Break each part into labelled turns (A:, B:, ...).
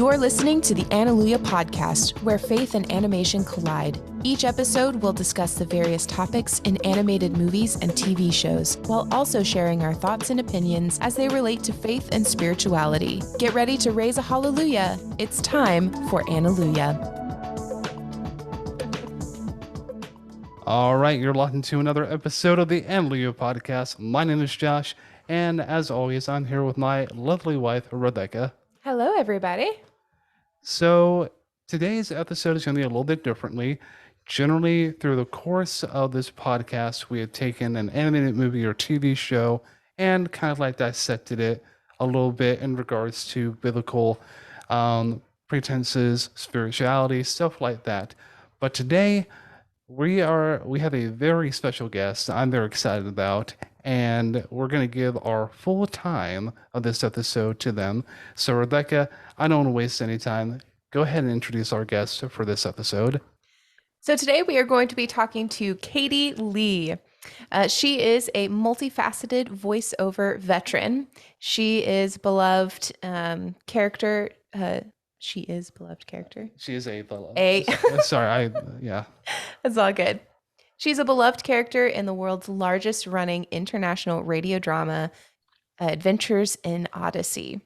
A: You're listening to the Alleluia podcast, where faith and animation collide. Each episode will discuss the various topics in animated movies and TV shows, while also sharing our thoughts and opinions as they relate to faith and spirituality. Get ready to raise a hallelujah. It's time for Alleluia.
B: All right, you're locked into another episode of the Alleluia podcast. My name is Josh, and as always, I'm here with my lovely wife, Rebecca.
A: Hello, everybody.
B: So today's episode is going to be a little bit differently. Generally, through the course of this podcast, we have taken an animated movie or TV show and kind of like dissected it a little bit in regards to biblical pretenses, spirituality, stuff like that. But today, we have a very special guest I'm very excited about, and we're going to give our full time of this episode to them. So Rebecca, I don't want to waste any time. Go ahead and introduce our guest for this episode.
A: So today we are going to be talking to Katie Leigh. She is a multifaceted voiceover veteran. She is beloved character. She is beloved character.
B: She is a beloved.
A: Yeah. It's all good. She's a beloved character in the world's largest running international radio drama, Adventures in Odyssey.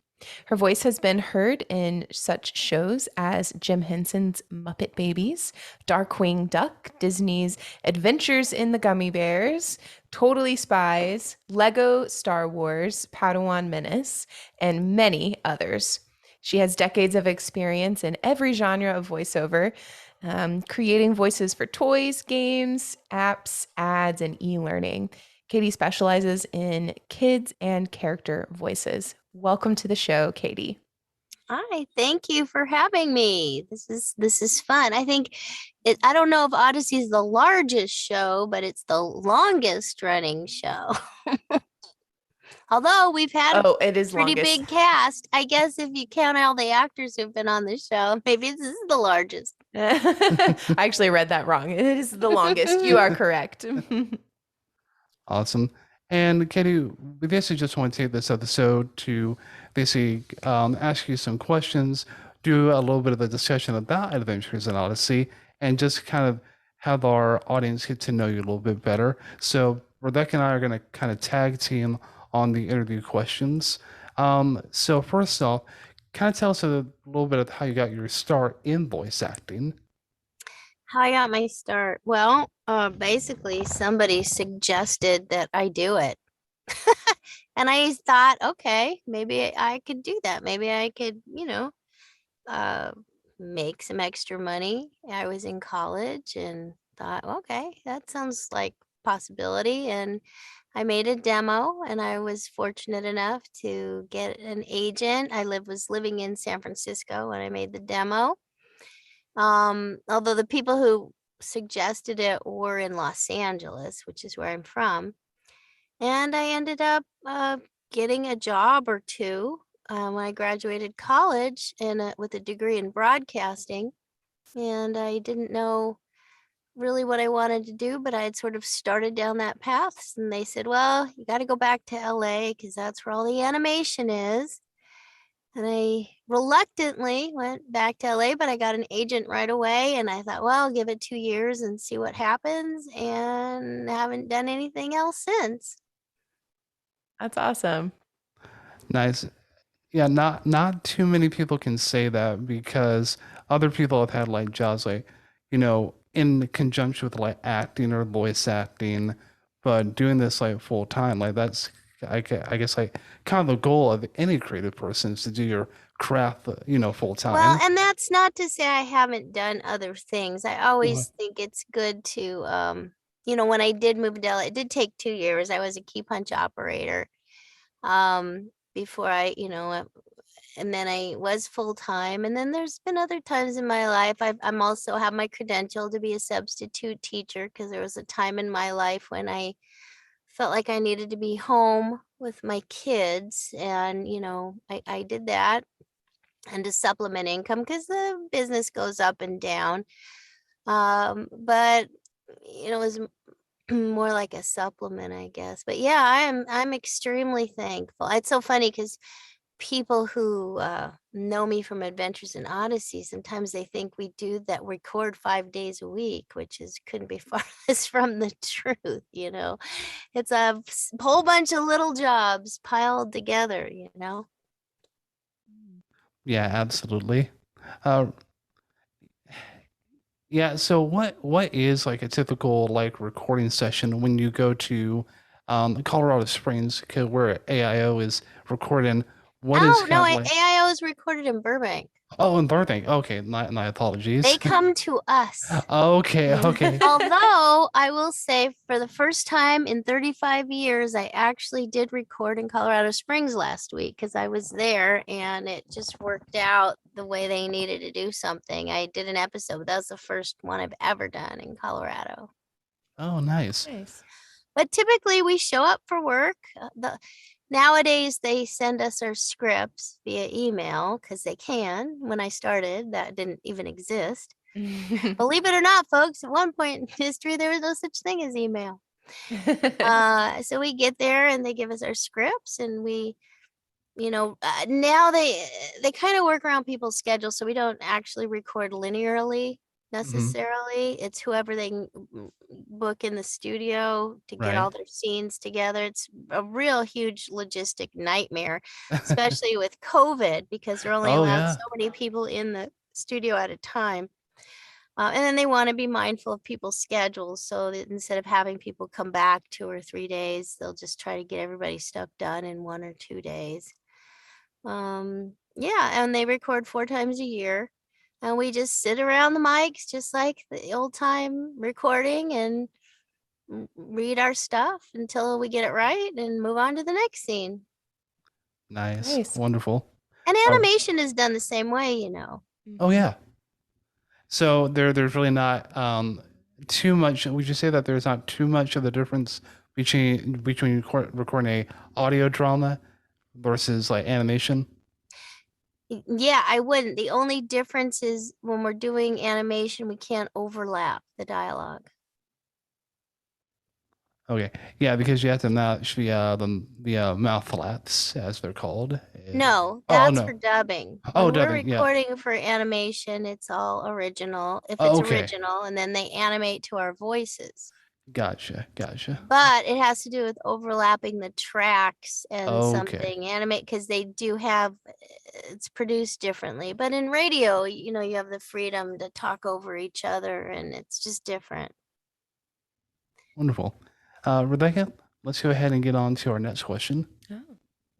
A: Her voice has been heard in such shows as Jim Henson's Muppet Babies, Darkwing Duck, Disney's Adventures in the Gummie Bears, Totally Spies, Lego Star Wars, Padawan Menace, and many others. She has decades of experience in every genre of voiceover, creating voices for toys, games, apps, ads, and e-learning. Katie specializes in kids and character voices. Welcome to the show, Katie.
C: Hi, thank you for having me. This is fun. I think I don't know if Odyssey is the largest show, but it's the longest running show. Although we've had
A: it is
C: pretty big cast. I guess if you count all the actors who've been on the show, maybe this is the largest.
A: I actually read that wrong. It is the longest. You are correct.
B: Awesome. And Katie, we basically just want to take this episode to basically ask you some questions, do a little bit of a discussion about Adventures in Odyssey, and just kind of have our audience get to know you a little bit better. So Rebecca and I are going to kind of tag team on the interview questions. So first off, kind of tell us a little bit of how you got your start in voice acting.
C: How I got my start? Well, basically somebody suggested that I do it. And I thought, okay, maybe I could do that. Maybe I could, make some extra money. I was in college and thought, okay, that sounds like a possibility. And I made a demo, and I was fortunate enough to get an agent. I was living in San Francisco when I made the demo. Although the people who suggested it were in Los Angeles, which is where I'm from. And I ended up getting a job or two when I graduated college with a degree in broadcasting. And I didn't know really what I wanted to do, but I had sort of started down that path. And they said, well, you got to go back to LA because that's where all the animation is. And I reluctantly went back to LA, but I got an agent right away. And I thought, well, I'll give it 2 years and see what happens. And haven't done anything else since.
A: That's awesome.
B: Nice. Yeah, not too many people can say that, because other people have had like jobs like, in conjunction with like acting or voice acting, but doing this like full time, like that's, I guess, like kind of the goal of any creative person is to do your craft, full time.
C: Well, and that's not to say I haven't done other things. I always think it's good to, when I did move to LA, it did take 2 years. I was a key punch operator before I, and then I was full time. And then there's been other times in my life. I'm also have my credential to be a substitute teacher, because there was a time in my life when I felt like I needed to be home with my kids. And, I did that, and to supplement income, because the business goes up and down. But, it was more like a supplement, I guess. But yeah, I'm extremely thankful. It's so funny because people who know me from Adventures in Odyssey, sometimes they think we record 5 days a week, which couldn't be farthest from the truth, It's a whole bunch of little jobs piled together,
B: Yeah, absolutely. Uh, yeah. So what is like a typical like recording session when you go to Colorado Springs, where AIO is recording? What is
C: Oh, no,
B: kind of like?
C: AIO is recorded in Burbank.
B: Oh, in Burbank. Okay, my apologies.
C: They come to us.
B: Okay, okay.
C: Although I will say, for the first time in 35 years, I actually did record in Colorado Springs last week because I was there and it just worked out the way they needed to do something. I did an episode, but that was the first one I've ever done in Colorado.
B: Oh, nice.
C: But typically we show up for work. Nowadays, they send us our scripts via email because they can. When I started, that didn't even exist. Believe it or not, folks, at one point in history, there was no such thing as email. So we get there and they give us our scripts, and we, now they kind of work around people's schedules, so we don't actually record linearly necessarily. It's whoever they can book in the studio to get all their scenes together. It's a real huge logistic nightmare, especially with COVID, because they're only allowed so many people in the studio at a time. And then they want to be mindful of people's schedules. So that instead of having people come back 2 or 3 days, they'll just try to get everybody's stuff done in 1 or 2 days. Yeah, and they record 4 times a year. And we just sit around the mics, just like the old time recording, and read our stuff until we get it right and move on to the next scene.
B: Nice. Wonderful.
C: And animation is done the same way,
B: Oh, yeah. So there's really not too much. Would you say that there's not too much of the difference between recording a audio drama versus like animation?
C: Yeah, I wouldn't. The only difference is when we're doing animation, we can't overlap the dialogue.
B: Okay, yeah, because you have to match the mouth flaps, as they're called.
C: No, that's for dubbing.
B: Oh,
C: When we're
B: dubbing, yeah.
C: recording for animation, it's all original. If
B: Oh,
C: it's
B: okay.
C: original, and then they animate to our voices.
B: Gotcha.
C: But it has to do with overlapping the tracks and
B: Okay.
C: something animate, because they do have, it's produced differently. But in radio, you have the freedom to talk over each other, and it's just different.
B: Wonderful. Rebecca, let's go ahead and get on to our next question.
A: Oh,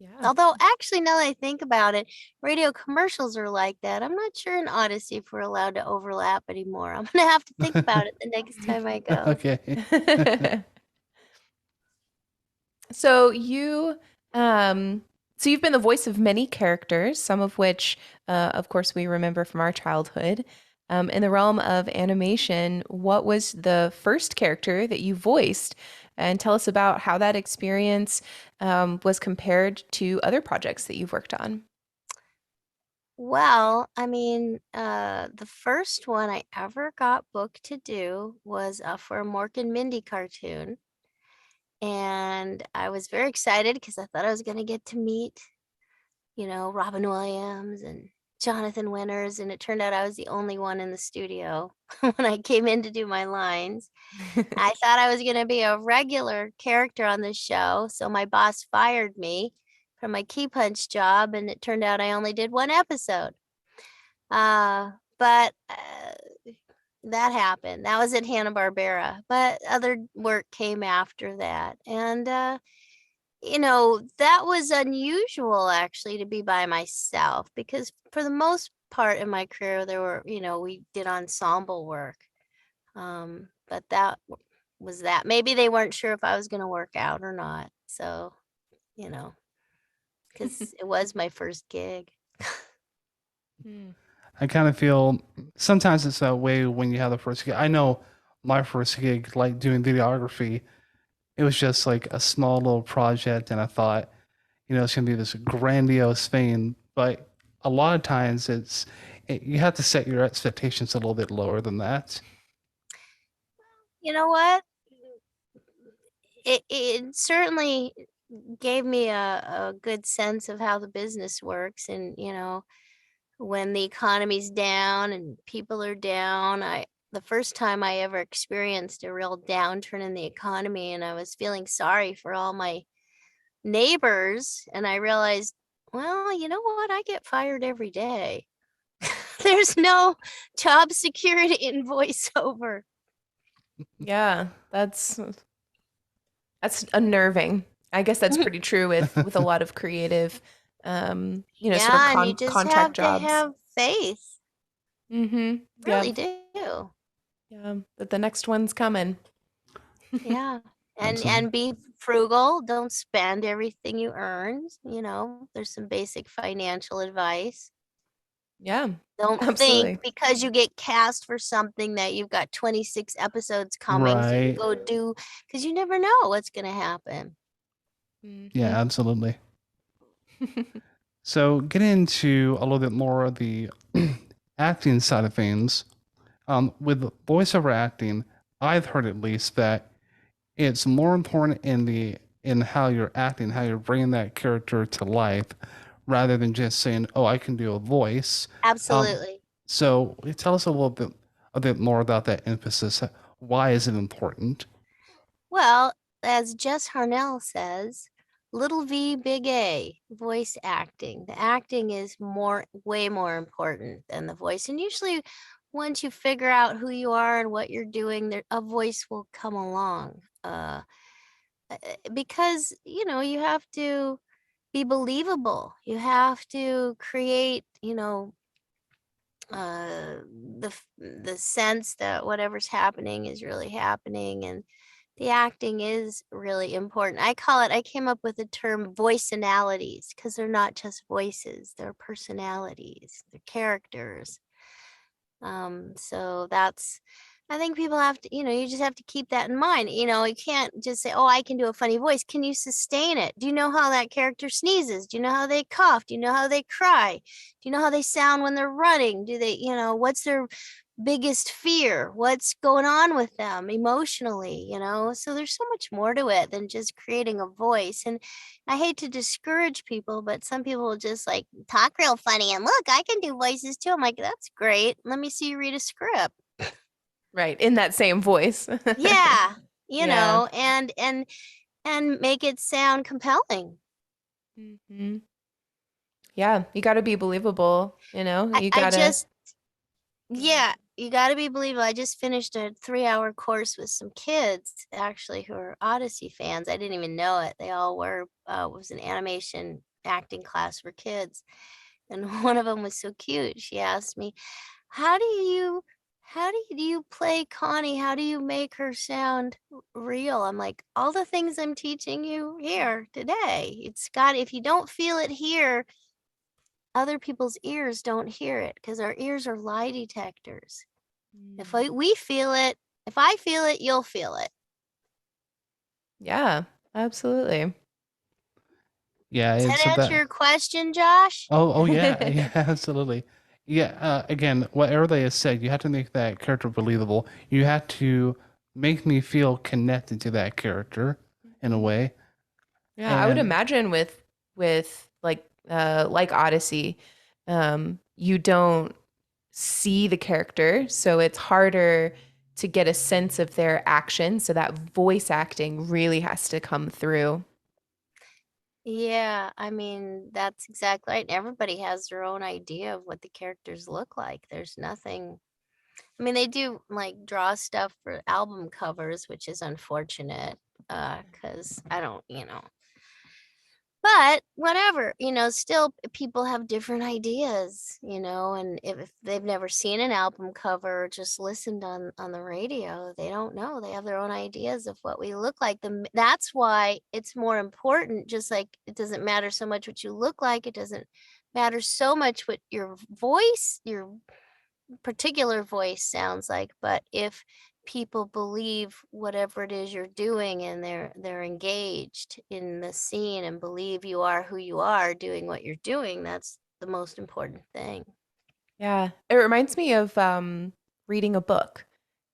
A: yeah.
C: Although, actually, now that I think about it, radio commercials are like that. I'm not sure in Odyssey if we're allowed to overlap anymore. I'm going to have to think about it the next time I go.
B: Okay.
A: So you've been the voice of many characters, some of which, of course, we remember from our childhood. In the realm of animation, what was the first character that you voiced? And tell us about how that experience was compared to other projects that you've worked on.
C: Well, I mean, the first one I ever got booked to do was for a Mork and Mindy cartoon. And I was very excited because I thought I was going to get to meet, Robin Williams and Jonathan Winters. And it turned out I was the only one in the studio when I came in to do my lines. I thought I was going to be a regular character on the show. So my boss fired me from my key punch job. And it turned out I only did 1 episode. But that happened. That was at Hanna-Barbera, but other work came after that. And, that was unusual actually to be by myself, because for the most part in my career, there were, we did ensemble work. But that was that. Maybe they weren't sure if I was going to work out or not. So, because it was my first gig.
B: I kind of feel sometimes it's that way when you have the first gig. I know my first gig, like doing videography, it was just like a small little project, and I thought, it's gonna be this grandiose thing. But a lot of times, you have to set your expectations a little bit lower than that.
C: You know what? It certainly gave me a good sense of how the business works, and when the economy's down and people are down. The first time I ever experienced a real downturn in the economy, and I was feeling sorry for all my neighbors, and I realized, well, you know what? I get fired every day. There's no job security in voiceover.
A: Yeah, that's unnerving. I guess that's pretty true with a lot of creative, sort of
C: and you just have
A: contract jobs.
C: to have faith.
A: Mm-hmm.
C: Really do.
A: Yeah, but the next one's coming.
C: Yeah. And be frugal. Don't spend everything you earn. There's some basic financial advice.
A: Yeah.
C: Don't
A: absolutely.
C: think because you get cast for something that you've got 26 episodes coming, so you
B: Right.
C: go do, because you never know what's going to happen.
A: Mm-hmm.
B: Yeah, absolutely. So getting into a little bit more of the acting side of things, with voiceover acting, I've heard at least that it's more important in how you're acting, how you're bringing that character to life, rather than just saying, "Oh, I can do a voice."
C: Absolutely.
B: So tell us a bit more about that emphasis. Why is it important?
C: Well, as Jess Harnell says, little V, big A, voice acting. The acting is way more important than the voice. And usually once you figure out who you are and what you're doing, a voice will come along. Because, you have to be believable. You have to create, the sense that whatever's happening is really happening, and the acting is really important. I came up with the term voicinalities because they're not just voices, they're personalities, they're characters. So I think people have to, you just have to keep that in mind. You can't just say, oh, I can do a funny voice. Can you sustain it? Do you know how that character sneezes? Do you know how they cough? Do you know how they cry? Do you know how they sound when they're running? Do they, what's their biggest fear? What's going on with them emotionally? So there's so much more to it than just creating a voice. And I hate to discourage people, but some people will just like talk real funny and look, I can do voices too. I'm like, that's great. Let me see you read a script.
A: Right, in that same voice.
C: Yeah, and make it sound compelling.
A: Mm-hmm. Yeah, you got to be believable. You got to.
C: Yeah, you got to be believable. I just finished a 3-hour course with some kids actually who are Odyssey fans. I didn't even know it. They all were. It was an animation acting class for kids, and one of them was so cute. She asked me, how do you play Connie? How do you make her sound real? I'm like, all the things I'm teaching you here today. If you don't feel it here, other people's ears don't hear it, because our ears are lie detectors. If we feel it, if I feel it, you'll feel it.
A: Yeah, absolutely.
B: Yeah,
C: Does that answer your question, Josh?
B: Oh yeah, yeah, absolutely. Yeah, again, whatever they have said, you have to make that character believable. You have to make me feel connected to that character in a way.
A: Yeah, I would imagine with like Odyssey, you don't see the character, so it's harder to get a sense of their action. So that voice acting really has to come through.
C: Yeah, I mean, that's exactly right. Everybody has their own idea of what the characters look like. There's nothing. I mean, they do like draw stuff for album covers, which is unfortunate, because I don't, but whatever, still people have different ideas, and if they've never seen an album cover or just listened on the radio, they don't know. They have their own ideas of what we look like. That's why it's more important. Just like it doesn't matter so much what you look like, it doesn't matter so much what your particular voice sounds like, but if people believe whatever it is you're doing, and they're engaged in the scene and believe you are who you are doing what you're doing, that's the most important thing.
A: Yeah, it reminds me of reading a book.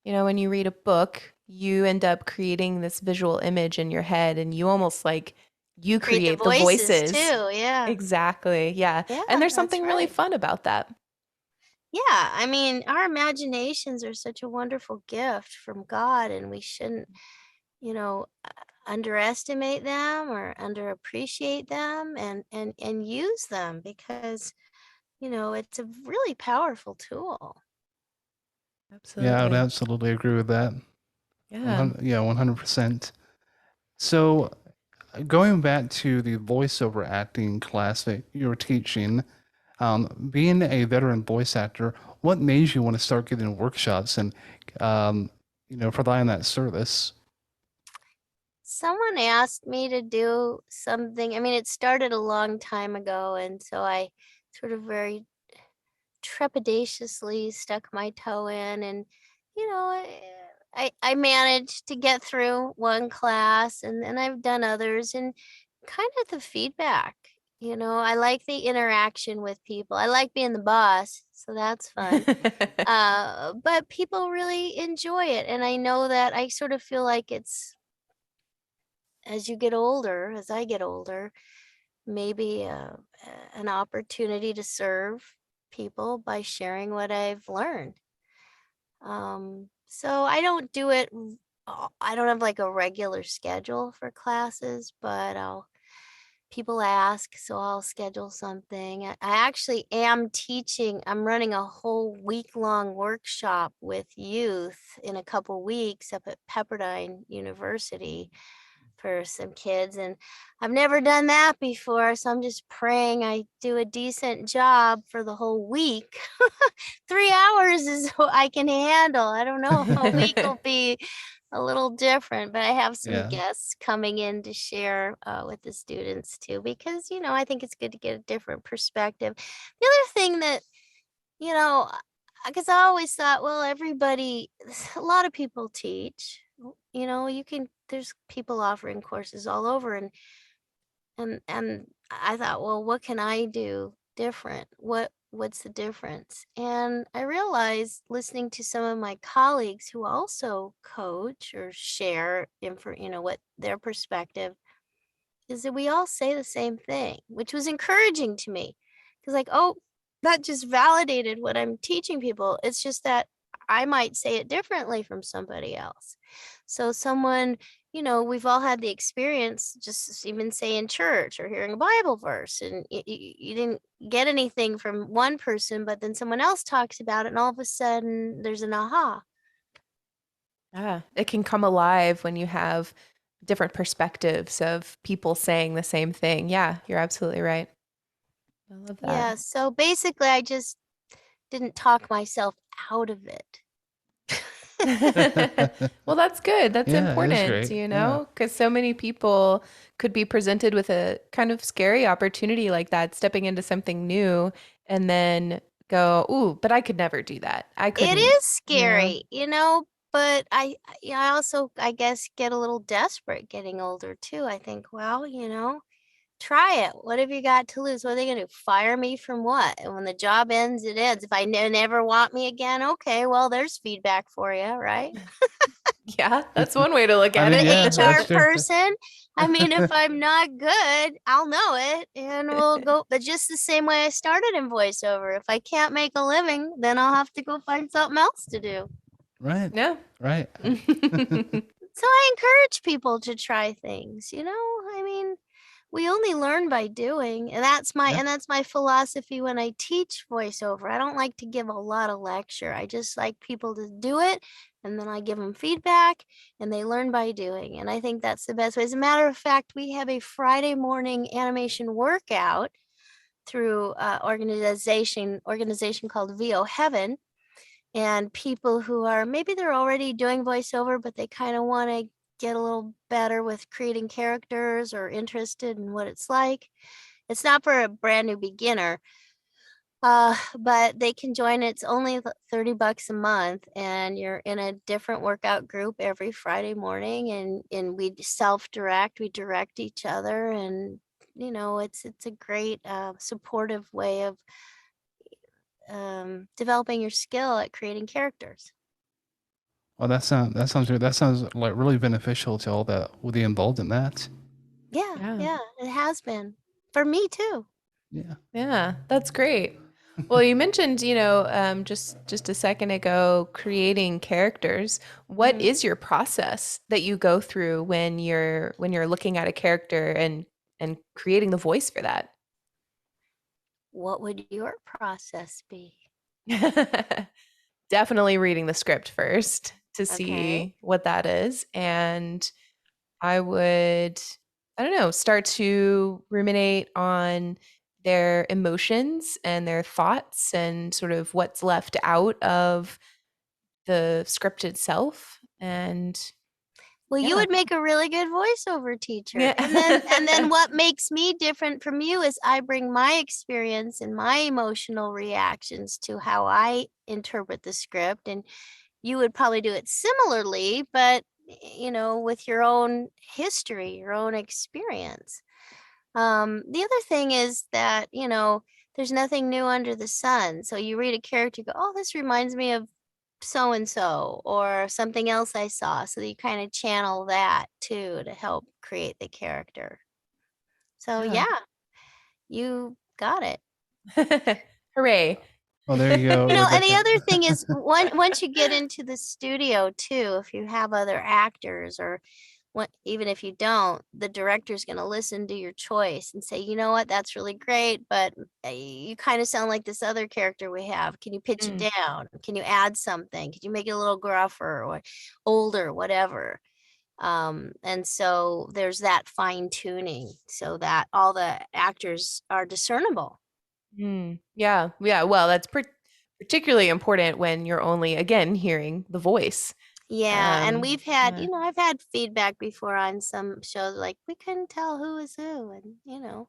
A: When you read a book, you end up creating this visual image in your head, and you almost like you
C: create
A: create the voices
C: too. Yeah.
A: Exactly. Yeah. And there's something really fun about that.
C: Yeah. I mean, our imaginations are such a wonderful gift from God, and we shouldn't, underestimate them or underappreciate them, and use them, because, it's a really powerful tool.
A: Absolutely.
B: Yeah, I would absolutely agree with that.
A: Yeah.
B: 100%. So, going back to the voiceover acting class that you were teaching, being a veteran voice actor, what made you want to start getting workshops and, providing that service?
C: Someone asked me to do something. I mean, it started a long time ago, and so I sort of very trepidatiously stuck my toe in, and I managed to get through one class, and then I've done others, and kind of the feedback. I like the interaction with people. I like being the boss, so that's fun. But people really enjoy it, and I know that I sort of feel like it's, as you get older, as I get older, maybe an opportunity to serve people by sharing what I've learned. So I don't do it. I don't have like a regular schedule for classes, but people ask, so I'll schedule something. I actually am teaching. I'm running a whole week-long workshop with youth in a couple weeks up at Pepperdine University for some kids, and I've never done that before, so I'm just praying I do a decent job for the whole week. 3 hours is what I can handle. I don't know if a week will be a little different, but I have some guests coming in to share with the students too, because I think it's good to get a different perspective. The other thing that, because I always thought, well, a lot of people teach. There's people offering courses all over, and I thought, well, what can I do different? What's the difference? And I realized, listening to some of my colleagues who also coach or share what their perspective is, that we all say the same thing, which was encouraging to me, because that just validated what I'm teaching people. It's just that I might say it differently from somebody else. So someone, we've all had the experience, just even say in church or hearing a Bible verse, and you didn't get anything from one person, but then someone else talks about it, and all of a sudden there's an aha.
A: Yeah, it can come alive when you have different perspectives of people saying the same thing. Yeah, you're absolutely right. I love that.
C: Yeah, so basically I just didn't talk myself out of it.
A: Well, that's good. That's important,
B: great.
A: because so many people could be presented with a kind of scary opportunity like that, stepping into something new, and then go, "Ooh, but I could never do that. I couldn't."
C: It is scary, but I also, I guess, get a little desperate getting older too. I think, well, try it. What have you got to lose? What are they going to do? Fire me from what? And when the job ends, it ends. If I never want me again, okay, well, there's feedback for you, right?
A: Yeah, that's one way to look at it.
C: HR person. I mean, if I'm not good, I'll know it, and we'll go. But just the same way I started in voiceover, if I can't make a living, then I'll have to go find something else to do.
B: Right.
A: Yeah.
B: Right.
C: So I encourage people to try things. I mean, we only learn by doing, and that's my philosophy when I teach voiceover. I don't like to give a lot of lecture. I just like people to do it, and then I give them feedback, and they learn by doing. And I think that's the best way. As a matter of fact, we have a Friday morning animation workout through organization called VO Heaven. And people who are, maybe they're already doing voiceover, but they kind of want to get a little better with creating characters or interested in what it's like. It's not for a brand new beginner, but they can join. It's only $30 a month, and you're in a different workout group every Friday morning, and we self-direct, we direct each other, and it's a great supportive way of developing your skill at creating characters.
B: Well, that sounds good. That sounds like really beneficial to all that will be involved in that.
C: Yeah, it has been for me too.
A: Yeah, that's great. Well, you mentioned, just a second ago, creating characters. What is your process that you go through when you're looking at a character and creating the voice for that?
C: What would your process be?
A: Definitely reading the script first to
C: Okay.
A: see what that is. And I would, I don't know, start to ruminate on their emotions and their thoughts and sort of what's left out of the script itself. And
C: Well, you
A: yeah.
C: would make a really good voiceover teacher.
A: Yeah.
C: And then what makes me different from you is I bring my experience and my emotional reactions to how I interpret the script, and you would probably do it similarly, but with your own history, your own experience. The other thing is that, there's nothing new under the sun. So you read a character, you go, oh, this reminds me of so and so or something else I saw. So that you kind of channel that too to help create the character. So yeah, you got it.
A: Hooray.
B: Well, there you go.
C: And the other thing is once you get into the studio too, if you have other actors or even if you don't, the director's going to listen to your choice and say, you know what, that's really great, but you kind of sound like this other character we have. Can you pitch it down? Can you add something? Can you make it a little gruffer or older, whatever? And so there's that fine tuning so that all the actors are discernible.
A: Yeah. Well, that's particularly important when you're only, again, hearing the voice.
C: Yeah, and we've had, I've had feedback before on some shows like we couldn't tell who was who, and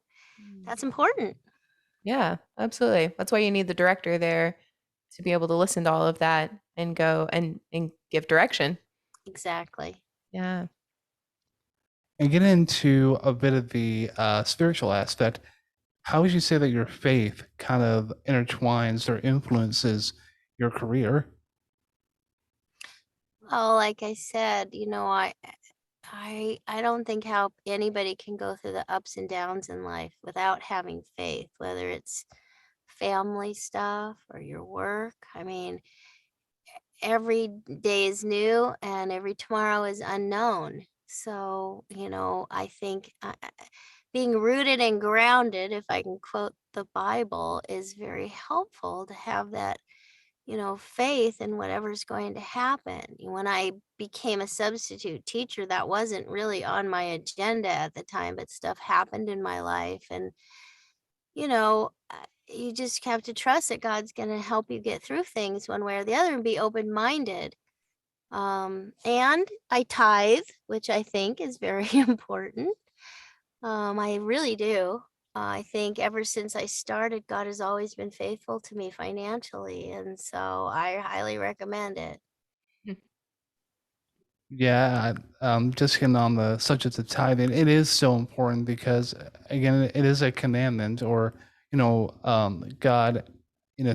C: that's important.
A: Yeah, absolutely. That's why you need the director there to be able to listen to all of that and go and give direction.
C: Exactly.
A: Yeah.
B: And get into a bit of the spiritual aspect. How would you say that your faith kind of intertwines or influences your career?
C: Oh, like I said, I don't think how anybody can go through the ups and downs in life without having faith, whether it's family stuff or your work. I mean, every day is new and every tomorrow is unknown. So, I think being rooted and grounded, if I can quote the Bible, is very helpful to have that faith in whatever's going to happen. When I became a substitute teacher, that wasn't really on my agenda at the time, but stuff happened in my life. And, you just have to trust that God's going to help you get through things one way or the other and be open-minded. And I tithe, which I think is very important. I really do. I think ever since I started, God has always been faithful to me financially. And so I highly recommend it.
B: Yeah, just getting on the subject of tithing, it is so important because, again, it is a commandment, or God,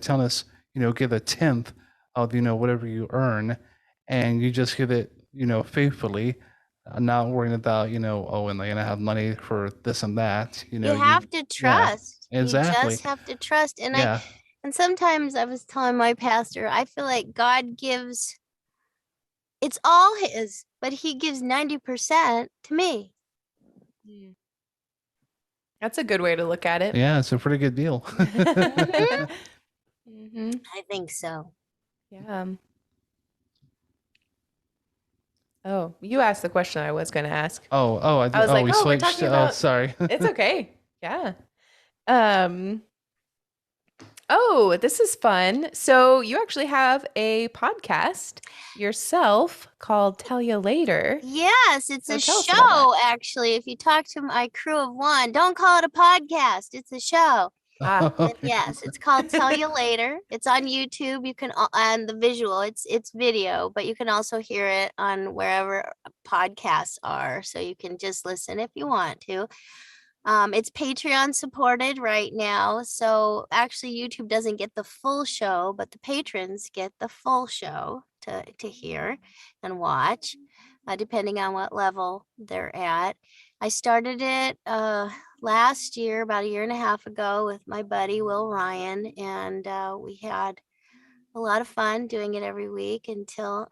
B: telling us, give a tenth of whatever you earn, and you just give it, faithfully, not worrying about oh, am I gonna have money for this and that?
C: You have to trust.
B: Exactly.
C: You just have to trust. And
B: Yeah.
C: and sometimes I was telling my pastor, I feel like God gives. It's all his, but he gives 90% to me.
A: That's a good way to look at it.
B: Yeah, it's a pretty good deal.
C: I think so.
A: Yeah. Oh, you asked the question I was going to ask.
B: I was
A: like,
B: we
A: we're
B: switched.
A: talking about.
B: Sorry.
A: It's okay. Yeah. Oh, this is fun. So you actually have a podcast yourself called Tell You Later.
C: Yes, it's
A: So
C: a
A: tell us about
C: show, actually. If you talk to my crew of one, don't call it a podcast. It's a show. But yes, it's called Tell You Later. It's on YouTube. You can, and the visual, it's video, but you can also hear it on wherever podcasts are. So you can just listen if you want to. It's Patreon supported right now. So actually YouTube doesn't get the full show, but the patrons get the full show to hear and watch, depending on what level they're at. I started it last year, about a year and a half ago, with my buddy Will Ryan, and we had a lot of fun doing it every week until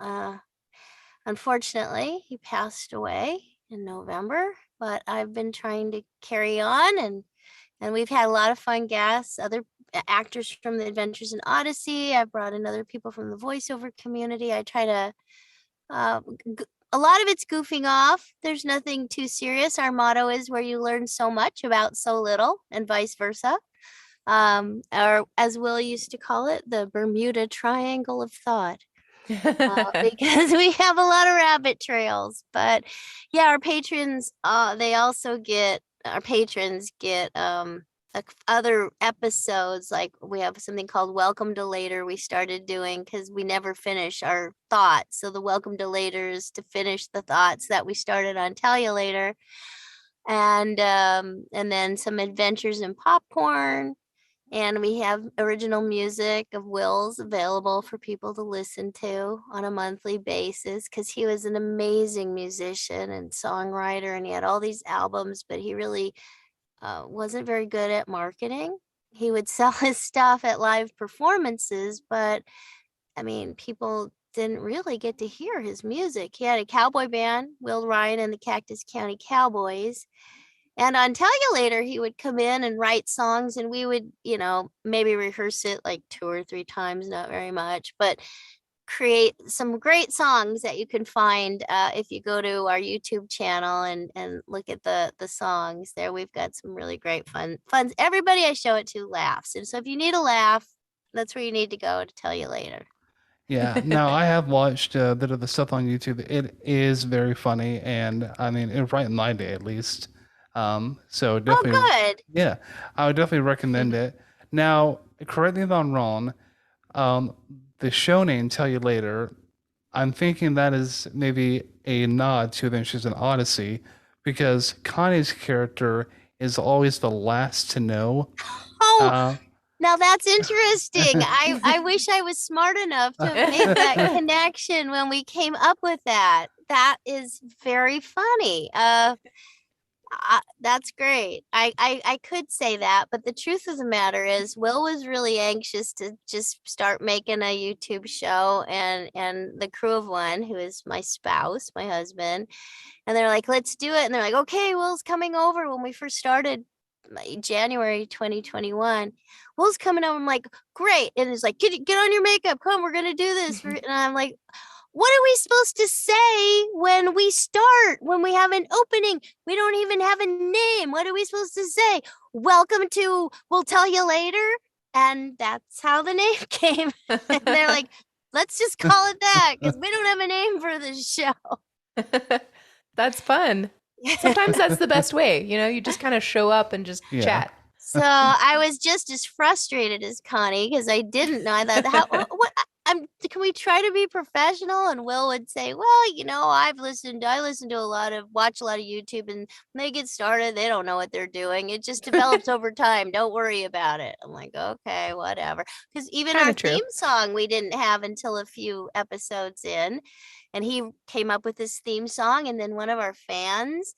C: unfortunately he passed away in November. But I've been trying to carry on, and we've had a lot of fun guests, other actors from the Adventures in Odyssey. I've brought in other people from the voiceover community. I try to a lot of it's goofing off. There's nothing too serious. Our motto is where you learn so much about so little, and vice versa. Or as Will used to call it, the Bermuda Triangle of Thought. Because we have a lot of rabbit trails. But yeah, our patrons, our patrons get other episodes. Like we have something called Welcome to Later we started doing because we never finish our thoughts. So the Welcome to Later is to finish the thoughts that we started on Tell You Later. And then some Adventures in Popcorn. And we have original music of Will's available for people to listen to on a monthly basis because he was an amazing musician and songwriter, and he had all these albums, but he really wasn't very good at marketing. He would sell his stuff at live performances, but I mean, people didn't really get to hear his music. He had a cowboy band, Will Ryan and the Cactus County Cowboys. And on Tell You Later, he would come in and write songs, and we would, maybe rehearse it like 2 or 3 times, not very much, but create some great songs that you can find if you go to our YouTube channel and look at the songs there. We've got some really great fun. Everybody I show it to laughs. And so if you need a laugh, that's where you need to go to Tell You Later.
B: Yeah, no, I have watched a bit of the stuff on YouTube. It is very funny, and I mean, it right in my day at least. So definitely,
C: good.
B: yeah, I would definitely recommend it. Now, correct me if I'm wrong. The show name "Tell You Later," I'm thinking that is maybe a nod to Adventures in Odyssey, because Connie's character is always the last to know.
C: Oh, now that's interesting. I wish I was smart enough to make that connection when we came up with that. That is very funny. That's great. I could say that, but the truth of the matter is Will was really anxious to just start making a YouTube show, and the crew of one, who is my spouse, my husband, and they're like, let's do it. And they're like, okay, Will's coming over. When we first started January 2021, Will's coming over. I'm like, great. And it's like, get on your makeup. Come, we're going to do this. And I'm like, what are we supposed to say when we start, when we have an opening? We don't even have a name. What are we supposed to say? Welcome to We'll Tell You Later. And that's how the name came. And they're like, let's just call it that because we don't have a name for this show.
A: That's fun. Sometimes that's the best way. You just kind of show up and just chat.
C: So I was just as frustrated as Connie because I didn't know. I thought, can we try to be professional? And Will would say, well, I listen to watch a lot of YouTube, and when they get started, they don't know what they're doing. It just develops over time. Don't worry about it. I'm like, okay, whatever. Because even our theme song, we didn't have until a few episodes in, and he came up with this theme song. And then one of our fans,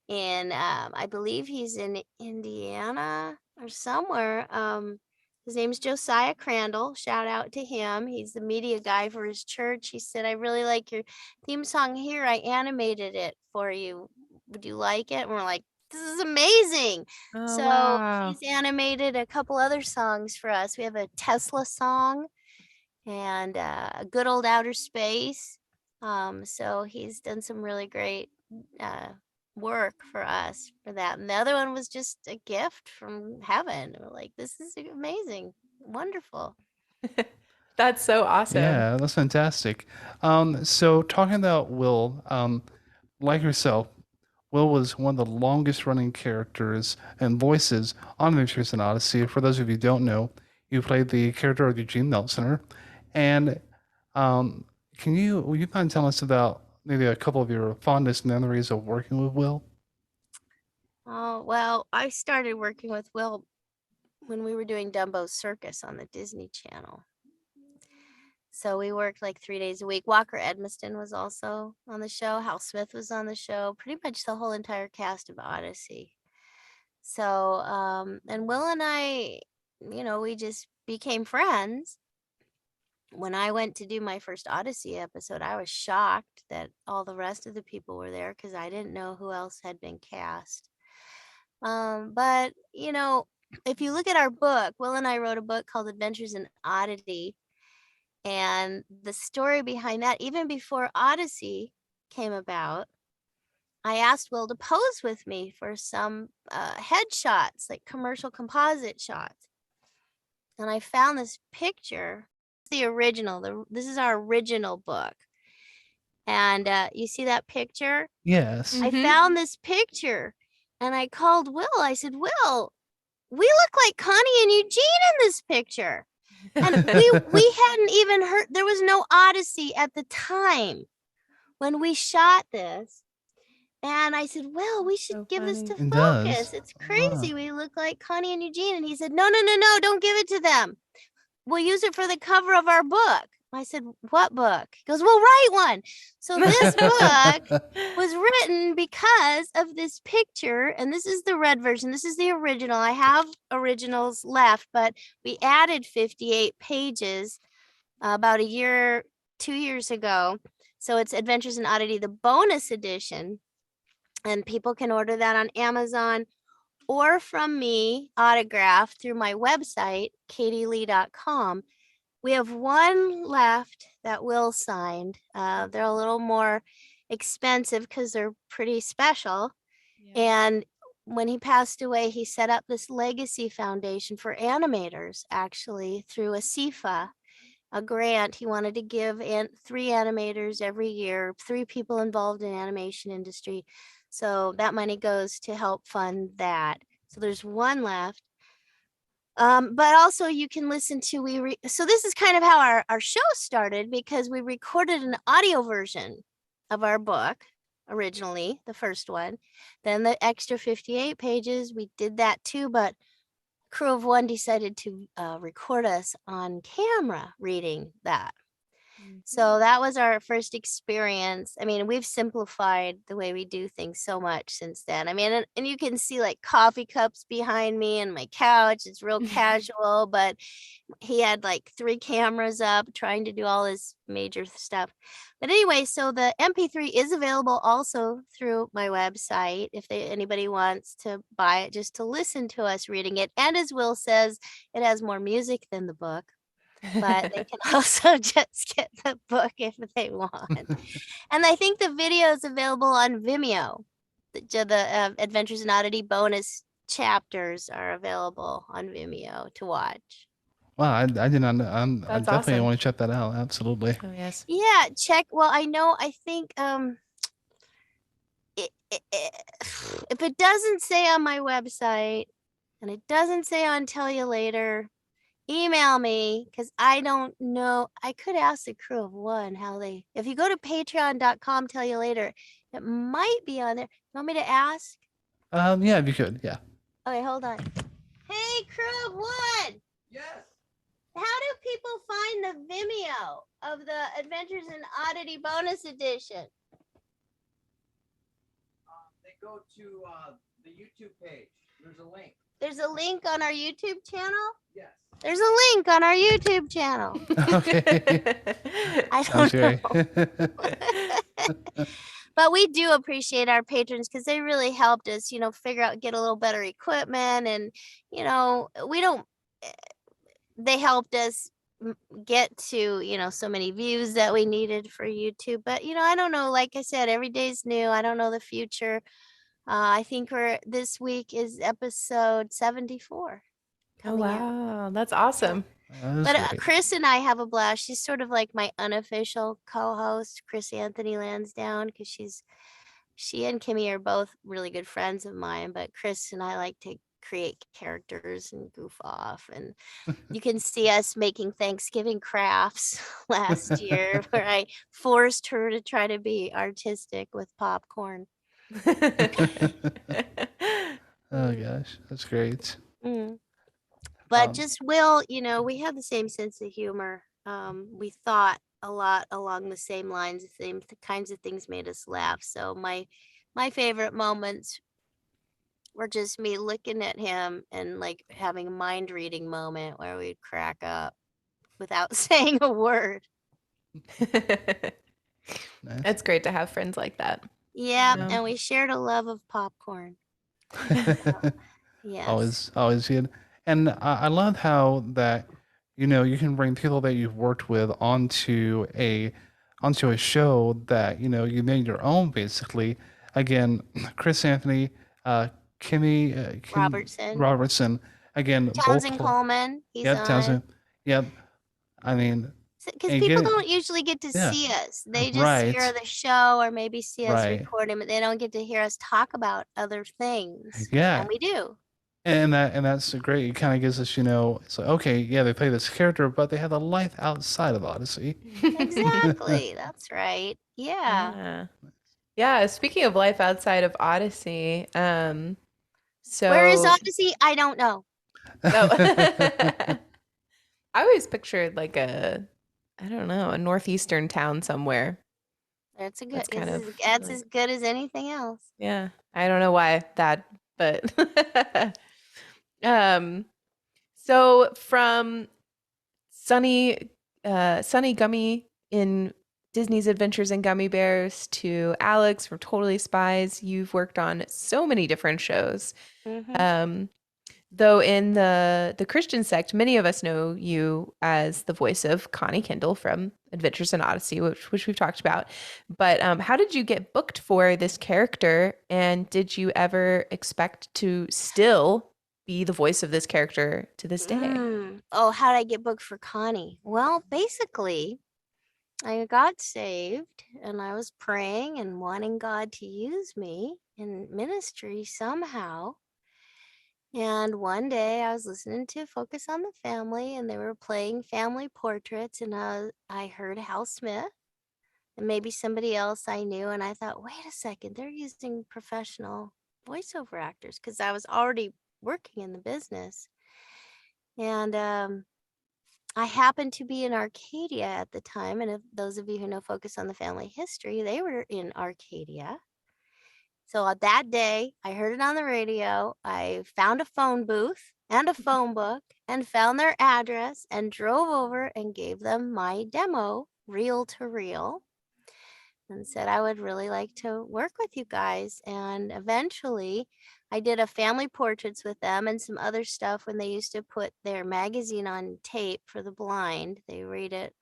C: and I believe he's in Indiana or somewhere. His name's Josiah Crandall. Shout out to him. He's the media guy for his church. He said, I really like your theme song here. I animated it for you. Would you like it? And we're like, this is amazing. So wow. He's animated a couple other songs for us. We have a Tesla song and a Good Old Outer Space. So he's done some really great work for us for that. And the other one was just a gift from heaven. We're like, this is amazing, wonderful.
A: That's so awesome.
B: Yeah, that's fantastic. So talking about Will, like yourself, Will was one of the longest running characters and voices on Adventures in Odyssey. For those of you who don't know, you played the character of Eugene Meltzer. And will you mind telling us about maybe a couple of your fondest memories of working with Will?
C: Oh, well, I started working with Will when we were doing Dumbo's Circus on the Disney Channel. So we worked like 3 days a week. Walker Edmiston was also on the show. Hal Smith was on the show. Pretty much the whole entire cast of Odyssey. So, and Will and I, we just became friends. When I went to do my first Odyssey episode, I was shocked that all the rest of the people were there because I didn't know who else had been cast. But, if you look at our book, Will and I wrote a book called Adventures in Oddity. And the story behind that, even before Odyssey came about, I asked Will to pose with me for some headshots, like commercial composite shots. And I found this picture, the original. This is our original book. And you see that picture?
B: Yes.
C: I found this picture and I called Will. I said, Will, we look like Connie and Eugene in this picture. And we hadn't even heard, there was no Odyssey at the time when we shot this. And I said, well, we should give this to
B: It
C: Focus.
B: does.
C: It's crazy. We look like Connie and Eugene. And he said, no, don't give it to them. We'll use it for the cover of our book. I said, what book? He goes, we'll write one. So this book was written because of this picture. And this is the red version. This is the original. I have originals left, but we added 58 pages about 2 years ago. So it's Adventures in Oddity, the bonus edition. And people can order that on Amazon or from me, autographed through my website, katieleigh.com. We have one left that Will signed. They're a little more expensive because they're pretty special. Yeah. And when he passed away, he set up this legacy foundation for animators, actually, through a CIFA, a grant. He wanted to give 3 animators every year, 3 people involved in animation industry. So that money goes to help fund that. So there's one left. But also you can listen to, so this is kind of how our show started, because we recorded an audio version of our book originally, the first one. Then the extra 58 pages, we did that too, but Crew of One decided to record us on camera reading that. So that was our first experience. I mean, we've simplified the way we do things so much since then. I mean, and you can see like coffee cups behind me and my couch. It's real casual, but he had like 3 cameras up trying to do all his major stuff. But anyway, so the MP3 is available also through my website if anybody wants to buy it just to listen to us reading it. And as Will says, it has more music than the book. But they can also just get the book if they want. And I think the video is available on Vimeo. The Adventures in Oddity bonus chapters are available on Vimeo to watch.
B: Wow, I did not know. I definitely
A: awesome.
B: want to check that out. Absolutely.
A: Oh, yes.
C: Yeah, check. Well, I think if it doesn't say on my website and it doesn't say on Tell You Later, email me, because I don't know. I could ask the Crew of One how if you go to patreon.com, Tell You Later, it might be on there. You want me to ask?
B: Yeah, if you could, yeah.
C: Okay, hold on. Hey, Crew of One.
D: Yes.
C: How do people find the Vimeo of the Adventures in Oddity bonus edition?
D: They go to the YouTube page. There's a link.
C: There's a link on our YouTube channel?
D: Yes.
C: There's a link on our YouTube channel.
B: Okay.
C: I
B: Sounds
C: don't
B: great.
C: know. But we do appreciate our patrons because they really helped us, figure out, get a little better equipment. And, they helped us get to, so many views that we needed for YouTube. But, I don't know, like I said, every day's new. I don't know the future. I think this week is episode 74.
A: Oh, wow. That's awesome.
C: But Chris and I have a blast. She's sort of like my unofficial co-host, Chris Anthony Lansdowne, because she and Kimmy are both really good friends of mine. But Chris and I like to create characters and goof off. And you can see us making Thanksgiving crafts last year where I forced her to try to be artistic with popcorn.
B: Oh, gosh. That's great.
C: But just Will, we have the same sense of humor. We thought a lot along the same lines, the same kinds of things made us laugh. So my favorite moments were just me looking at him and like having a mind reading moment where we'd crack up without saying a word.
B: Nice.
A: It's great to have friends like that.
C: Yeah,
A: Yeah.
C: and we shared a love of popcorn. Yes.
B: Always good. And I love how that, you can bring people that you've worked with onto a show that, you made your own basically. Again, Chris Anthony, Kim
C: Robertson.
B: Robertson, again, both
C: Townsend Coleman, he's
B: Yep,
C: on.
B: Townsend. Yep. I mean,
C: Because
B: and
C: people
B: getting
C: don't usually get to
B: yeah,
C: see us. They just
B: right,
C: hear the show or maybe see us
B: right.
C: recording, but they don't get to hear us talk about other things.
B: Yeah.
C: And we do.
B: And that's great. It kind of gives us, it's like, okay, yeah, they play this character, but they have a life outside of Odyssey.
C: Exactly. That's right. Yeah.
A: Yeah. Yeah. Speaking of life outside of Odyssey, so
C: Where is Odyssey? I don't know.
A: Oh. I always pictured like a northeastern town somewhere.
C: That's a good.
A: That's kind of
C: That's
A: like-
C: as good as anything else.
A: Yeah. I don't know why that, but so from Sunny Gummy in Disney's Adventures in Gummy Bears to Alex from Totally Spies, you've worked on so many different shows.
C: Mhm.
A: Though in the Christian sect, many of us know you as the voice of Connie Kendall from Adventures in Odyssey, which we've talked about. But how did you get booked for this character? And did you ever expect to still be the voice of this character to this day?
C: Oh, how did I get booked for Connie? Well, basically, I got saved and I was praying and wanting God to use me in ministry somehow. And one day I was listening to Focus on the Family and they were playing family portraits, and I heard Hal Smith and maybe somebody else I knew. And I thought, wait a second, they're using professional voiceover actors, because I was already working in the business. And I happened to be in Arcadia at the time. And if those of you who know Focus on the Family history, they were in Arcadia. So that day, I heard it on the radio. I found a phone booth and a phone book and found their address and drove over and gave them my demo, reel to reel, and said I would really like to work with you guys. And eventually, I did a family portraits with them and some other stuff when they used to put their magazine on tape for the blind. They read it.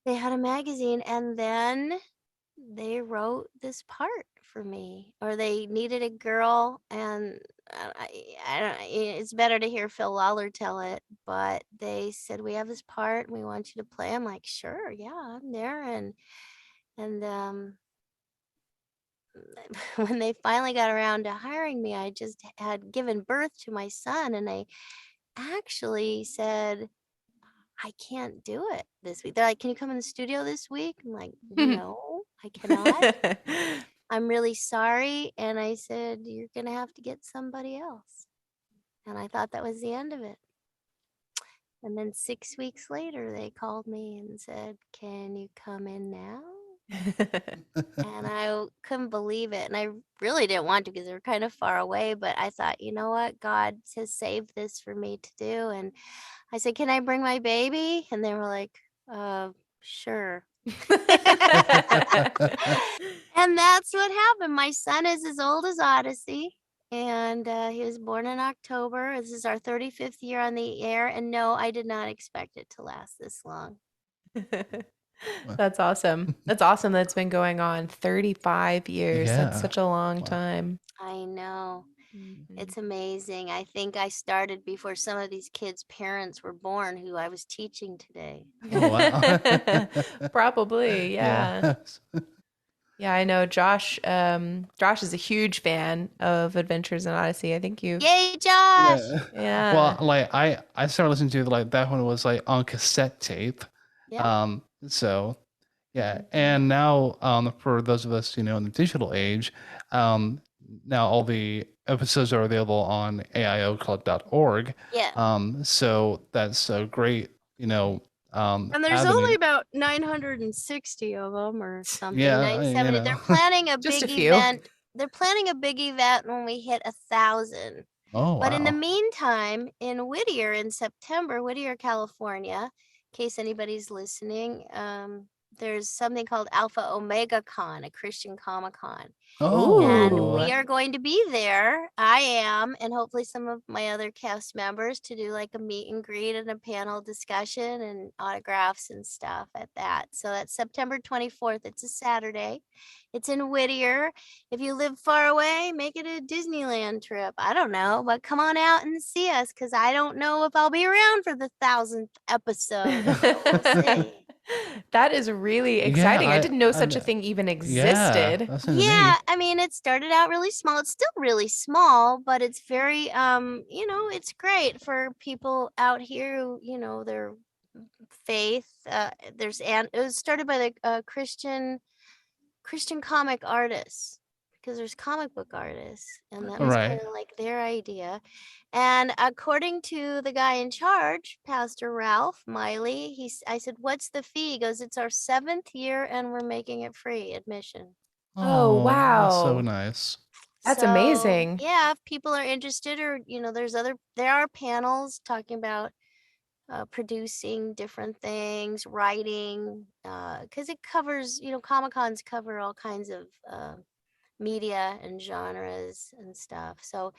C: They had a magazine, and then they wrote this part for me, or they needed a girl, and I don't. It's better to hear Phil Lawler tell it, but they said, we have this part and we want you to play. I'm like, sure, yeah, I'm there. And when they finally got around to hiring me, I just had given birth to my son, and I actually said, I can't do it this week. They're like, can you come in the studio this week? I'm like, no, I cannot. I'm really sorry. And I said, you're going to have to get somebody else. And I thought that was the end of it. And then 6 weeks later, they called me and said, can you come in now? And I couldn't believe it. And I really didn't want to, because they were kind of far away. But I thought, you know what? God has saved this for me to do. And I said, can I bring my baby? And they were like, sure. And that's what happened. My son is as old as Odyssey, and he was born in October. This is our 35th year on the air. And no, I did not expect it to last this long.
A: That's awesome. That's awesome that it's been going on 35 years.
B: Yeah.
A: That's such a long time.
C: I know. It's amazing. I think I started before some of these kids' parents were born, who I was teaching today.
B: Oh, wow.
A: Probably, yeah. Yeah, I know Josh. Josh is a huge fan of Adventures in Odyssey. I think you.
C: Yay, Josh!
A: Yeah.
B: Well, like I started listening to like that when it was like on cassette tape.
C: Yeah.
B: So yeah, and now for those of us in the digital age, now all the episodes are available on aioclub.org.
C: Yeah.
B: So that's a great
C: And there's
B: avenue.
C: only about 960 of them or something.
B: Yeah,
C: 970. They're planning a
A: Just a
C: big
A: few.
C: event. They're planning a big event when we hit 1,000.
B: Oh,
C: But in the
B: wow.
C: meantime, in Whittier in September, Whittier, California, in case anybody's listening, there's something called Alpha Omega Con, a Christian Comic Con. And
B: Oh,
C: we are going to be there. I am, and hopefully some of my other cast members to do like a meet and greet and a panel discussion and autographs and stuff at that. So that's September 24th. It's a Saturday. It's in Whittier. If you live far away, make it a Disneyland trip. I don't know, but come on out and see us because I don't know if I'll be around for the 1,000th episode. So we'll see.
A: That is really
B: Yeah,
A: exciting. I didn't know
B: I-
A: such a thing even existed.
B: that's new to me.
C: Yeah, I mean, it started out really small. It's still really small, but it's very, it's great for people out here who, their faith. It was started by the Christian comic artists because there's comic book artists, and that was
B: Right.
C: kind of like their idea. And according to the guy in charge, Pastor Ralph Miley, I said, "What's the fee?" He goes, "It's our 7th year, and we're making it free admission."
A: Oh,
B: That's so
A: wow.
B: nice.
A: That's
C: So,
A: amazing.
C: yeah, if people are interested, or there are panels talking about producing different things, writing, because it covers, Comic Cons cover all kinds of media and genres and stuff. So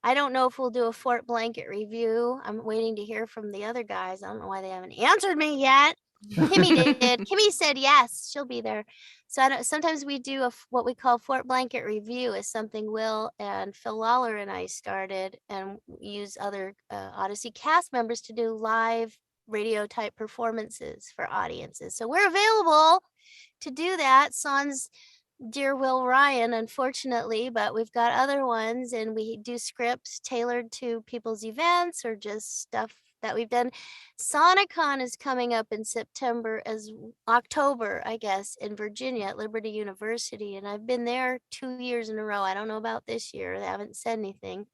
C: I don't know if we'll do a Fort Blanket review. I'm waiting to hear from the other guys. I don't know why they haven't answered me yet. Kimmy did. Kimmy said yes, she'll be there. So sometimes we do what we call Fort Blanket review, is something Will and Phil Lawler and I started, and use other Odyssey cast members to do live radio type performances for audiences. So we're available to do that. Sans dear Will Ryan, unfortunately, but we've got other ones, and we do scripts tailored to people's events or just stuff that we've done. SonicCon is coming up in October, I guess, in Virginia at Liberty University, and I've been there 2 years in a row. I don't know about this year; they haven't said anything,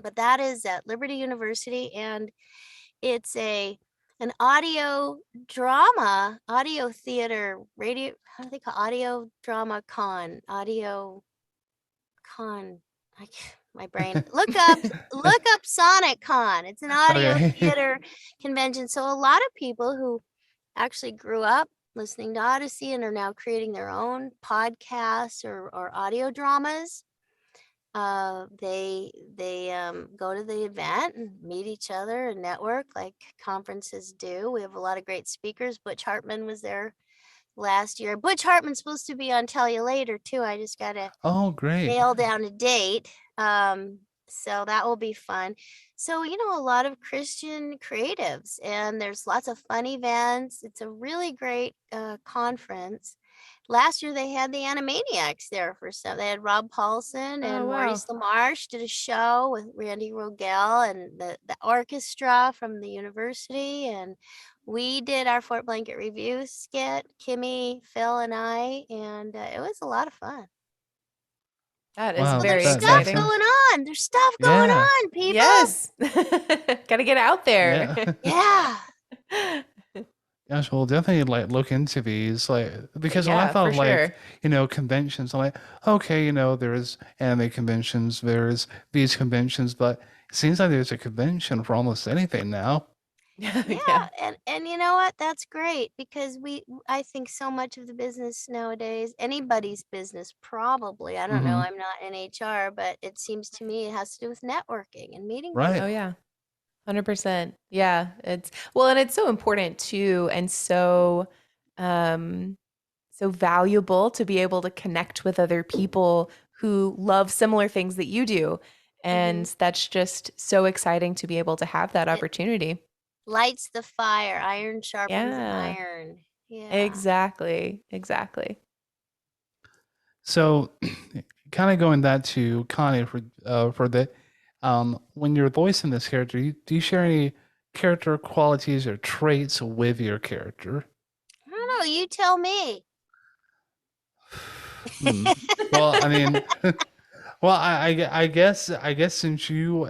C: but that is at Liberty University, and it's an audio drama, audio theater, radio. How do they call audio drama con? Audio con. My brain. Look up Sonic Con. It's an audio
B: Okay.
C: theater convention. So a lot of people who actually grew up listening to Odyssey and are now creating their own podcasts or audio dramas. They go to the event and meet each other and network like conferences do. We have a lot of great speakers. Butch Hartman was there last year. Butch Hartman's supposed to be on Tell You Later too. I just gotta
B: Great.
C: nail down a date. So that will be fun. So, a lot of Christian creatives, and there's lots of fun events. It's a really great conference. Last year they had the Animaniacs there for stuff. They had Rob Paulson and Maurice LaMarche did a show with Randy Rogel and the orchestra from the university. And we did our Fort Blanket review skit, Kimmy, Phil, and I, and it was a lot of fun.
A: That is very
C: there's
A: exciting.
C: stuff going on. There's stuff going on, people.
A: Yes. Gotta get out there.
C: Yeah.
B: Gosh, we'll definitely look into these, because when I
A: Yeah,
B: thought
A: for sure.
B: Conventions, I'm like, okay, there's anime conventions, there's these conventions, but it seems like there's a convention for almost anything now.
C: Yeah. And you know what? That's great, because I think so much of the business nowadays, anybody's business probably, I don't know, I'm not in HR, but it seems to me it has to do with networking and meeting
B: Right.
C: people.
A: Oh yeah. 100%. Yeah. And it's so important too, and so valuable to be able to connect with other people who love similar things that you do. And that's just so exciting to be able to have that opportunity.
C: Lights the fire, iron sharpens iron. Yeah.
A: Exactly.
B: So, kind of going back to Connie for the when you're voicing this character, do you share any character qualities or traits with your character?
C: I don't know. You tell me.
B: Well, I mean, well, I guess since you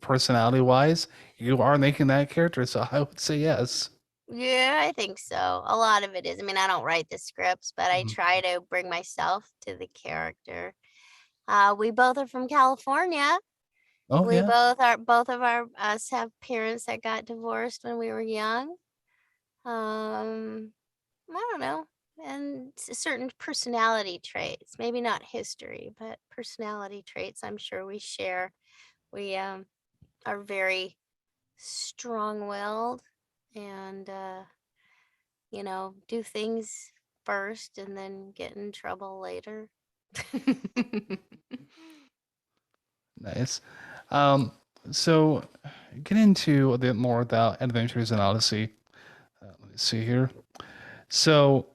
B: personality wise, you are making that character. So I would say yes.
C: Yeah, I think so. A lot of it is. I mean, I don't write the scripts, but I try to bring myself to the character. We both are from California.
B: Oh
C: We
B: yeah.
C: both of us have parents that got divorced when we were young. I don't know. And certain personality traits, maybe not history, but personality traits I'm sure we share. We are very strong-willed and do things first and then get in trouble later.
B: Nice. So get into a bit more about Adventures in Odyssey. Let me see here. So,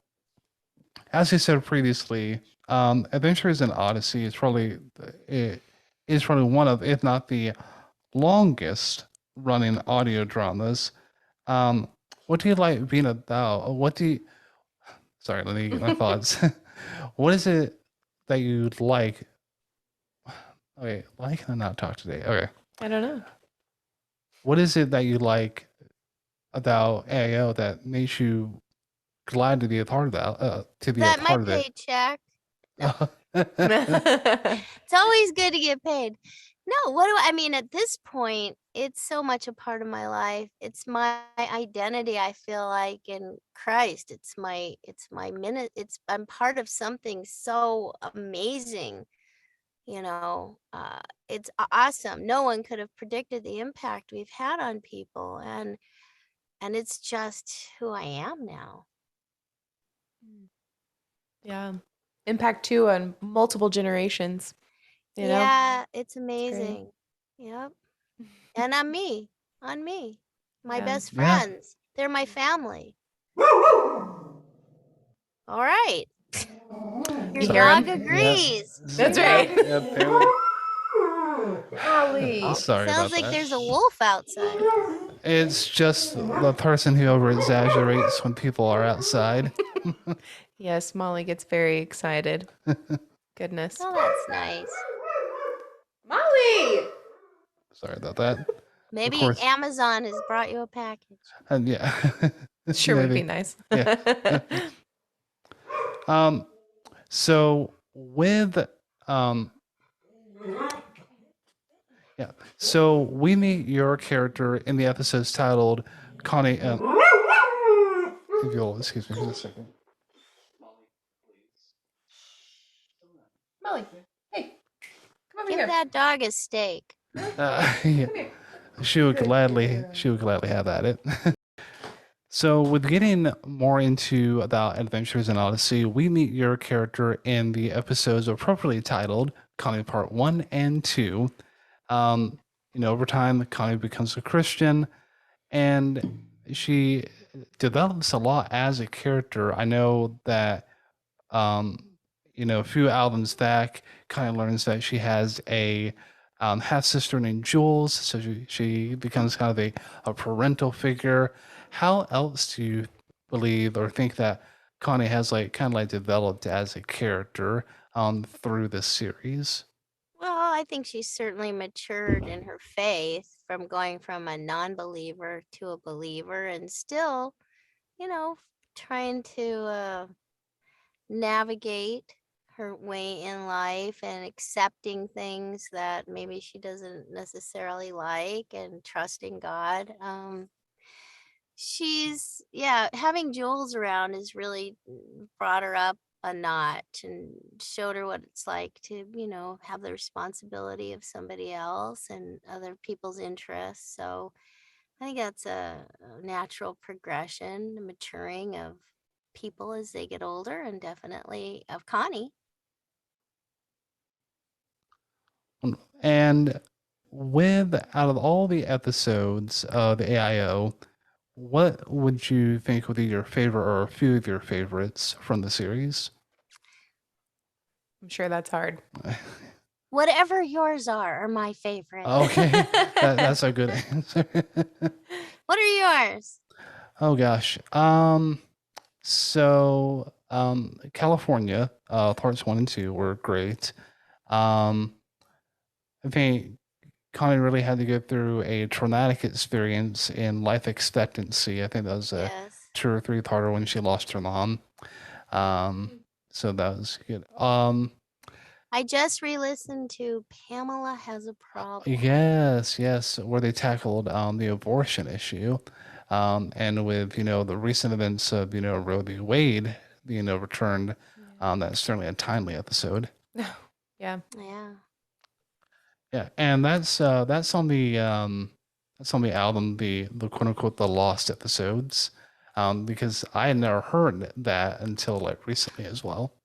B: as you said previously, Adventures in Odyssey is probably one of, if not the longest running audio dramas. What do you like being about? Sorry, let me get my thoughts. What is it that you like? Okay, why can I not talk today? Okay.
A: I don't know.
B: What is it that you like about AIO that makes you glad to be a part of that? To be a
C: That my
B: part of it.
C: paycheck. It's always good to get paid. No, I mean at this point, it's so much a part of my life. It's my identity, I feel like, in Christ. I'm part of something so amazing. It's awesome. No one could have predicted the impact we've had on people, and it's just who I am now.
A: Yeah. Impact too on multiple generations. You know?
C: Yeah, it's amazing. Yep. And on me. My
A: Yeah.
C: best
B: Yeah.
C: friends. They're my family. All right. Your
A: You hear
C: dog
A: 'em?
C: agrees.
A: That's right.
B: Yeah, apparently.
A: Golly.
B: Sorry
C: Sounds
B: about
C: like
B: that.
C: there's a wolf outside.
B: It's just the person who over exaggerates when people are outside.
A: Yes, Molly gets very excited. Goodness.
C: Oh, that's nice.
A: Molly!
B: Sorry about that.
C: Maybe
B: course.
C: Amazon has brought you a package.
B: And yeah.
A: Sure would be
B: Maybe.
A: nice.
B: Yeah. So with yeah. So we meet your character in the episodes titled Connie. If you'll excuse me for a second.
A: Molly, hey, come over
C: Give
A: here.
C: that dog a steak.
B: Yeah. She would gladly have at it. So with getting more into about Adventures in Odyssey, we meet your character in the episodes appropriately titled Connie Part 1 and 2. Over time, Connie becomes a Christian and she develops a lot as a character. I know that, a few albums back, Connie learns that she has a half sister named Jules, so she becomes kind of a parental figure. How else do you believe or think that Connie has developed as a character through this series?
C: Well, I think she's certainly matured in her faith from going from a non-believer to a believer and still, trying to navigate her way in life and accepting things that maybe she doesn't necessarily like and trusting God. Having Jules around has really brought her up a notch and showed her what it's like to, have the responsibility of somebody else and other people's interests. So I think that's a natural progression, maturing of people as they get older, and definitely of Connie.
B: And out of all the episodes of the AIO, what would you think would be your favorite or a few of your favorites from the series?
A: I'm sure that's hard.
C: Whatever yours are my favorite.
B: Okay, that's a good answer.
C: What are yours?
B: Oh gosh. California, parts 1 and 2 were great. I think Connie really had to go through a traumatic experience in life expectancy. I think that was a
C: Yes.
B: 2 or 3 parter when she lost her mom. So that was good.
C: I just re-listened to Pamela Has a Problem.
B: Yes, where they tackled the abortion issue. And with, the recent events of, Roe v. Wade being overturned, that's certainly a timely episode.
A: Yeah.
C: Yeah.
B: Yeah, and that's on the album, the quote unquote the lost episodes. Because I had never heard that until like recently as well.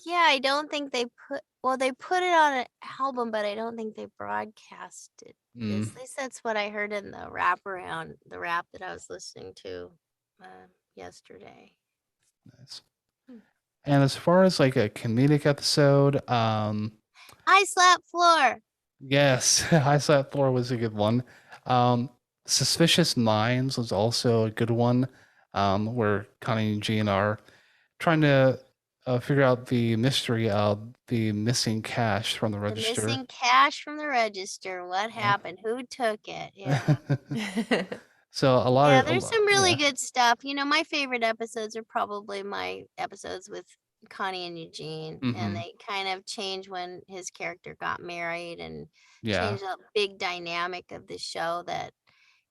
C: Yeah, I don't think they put it on an album, but I don't think they broadcast it. At least that's what I heard in the rap that I was listening to yesterday.
B: Nice. And as far as like a comedic episode,
C: I Slap Floor.
B: yes, High Slap Floor was a good one. Suspicious Minds was also a good one, where Connie and Jean are trying to figure out the mystery of the missing cash from the register.
C: The missing cash from the register. What happened? Who took it? Yeah.
B: So a lot
C: Yeah,
B: of
C: there's some really good stuff. My favorite episodes are probably my episodes with Connie and Eugene, and they kind of changed when his character got married and changed a big dynamic of the show that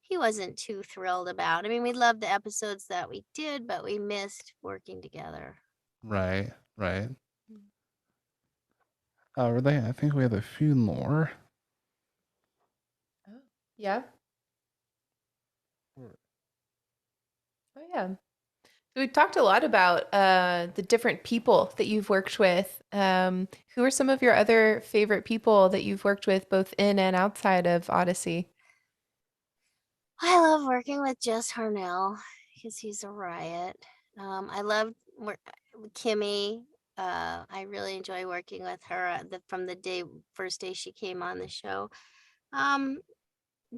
C: he wasn't too thrilled about. I mean, we loved the episodes that we did, but we missed working together.
B: Right. Really, I think we have a few more.
A: Oh, yeah. Oh, yeah. So we've talked a lot about the different people that you've worked with. Who are some of your other favorite people that you've worked with, both in and outside of Odyssey?
C: I love working with Jess Harnell because he's a riot. I love Kimmy. I really enjoy working with her from the first day she came on the show.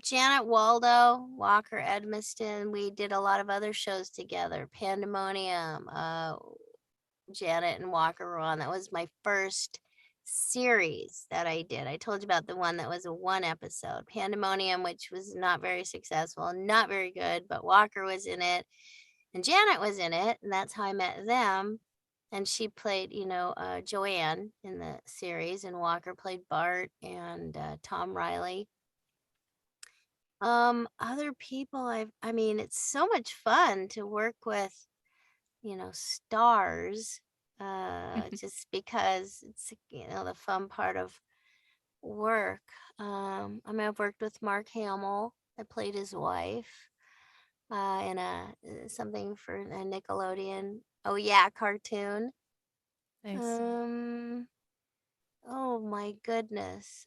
C: Janet Waldo, Walker Edmiston. We did a lot of other shows together. Pandemonium. Janet and Walker were on. That was my first series that I did. I told you about the one that was a 1 episode, Pandemonium, which was not very successful, not very good, but Walker was in it and Janet was in it, and that's how I met them. And she played, Joanne in the series, and Walker played Bart and Tom Riley. Other people I mean, it's so much fun to work with, stars, just because it's, the fun part of work. I've worked with Mark Hamill. I played his wife in something for a Nickelodeon. Oh yeah, cartoon.
A: Nice.
C: Oh my goodness.